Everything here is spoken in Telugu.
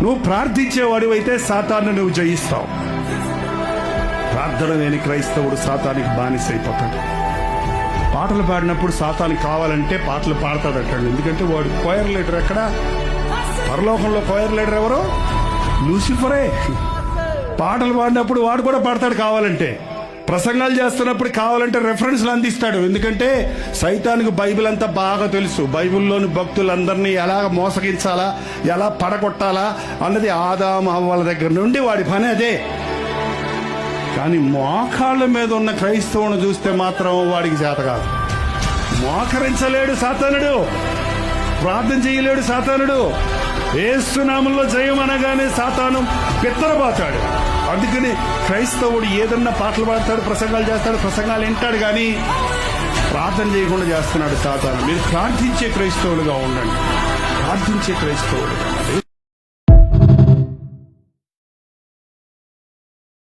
నువ్వు ప్రార్థించేవాడివైతే సాతాను నువ్వు జయిస్తావు. ప్రార్థన లేని క్రైస్తవుడు సాతానికి బానిసైపోతాడు. పాటలు పాడినప్పుడు సాతానికి కావాలంటే పాటలు పాడతాడటండి. ఎందుకంటే వాడు కోయర్ లీడర్. ఎక్కడ? పరలోకంలో కోయర్ లీడర్ ఎవరు? లూసిఫరే. పాటలు పాడినప్పుడు వాడు కూడా పాడతాడు కావాలంటే. ప్రసంగాలు చేస్తున్నప్పుడు కావాలంటే రెఫరెన్స్లు అందిస్తాడు. ఎందుకంటే సైతానికి బైబిల్ అంతా బాగా తెలుసు. బైబిల్లోని భక్తులందరినీ ఎలా మోసగించాలా, ఎలా పడగొట్టాలా అన్నది ఆదాము హవ్వల దగ్గర నుండి వాడి పని అదే. కానీ మోకాళ్ళ మీద ఉన్న క్రైస్తవుని చూస్తే మాత్రం వాడికి చేత కాదు. మోకరించలేడు సాతానుడు, ప్రార్థన చేయలేడు సాతానుడు. యేసునామంలో జయం అనగానే సాతాను బిత్తరపోతాడు. అందుకని క్రైస్తవుడు ఏదన్నా పాటలు పాడతాడు, ప్రసంగాలు చేస్తాడు, ప్రసంగాలు వింటాడు, కానీ ప్రార్థన చేయకుండా చేస్తున్నాడు సాతాను. మీరు ప్రార్థించే క్రైస్తవులుగా ఉండండి. ప్రార్థించే క్రైస్తవులుగా.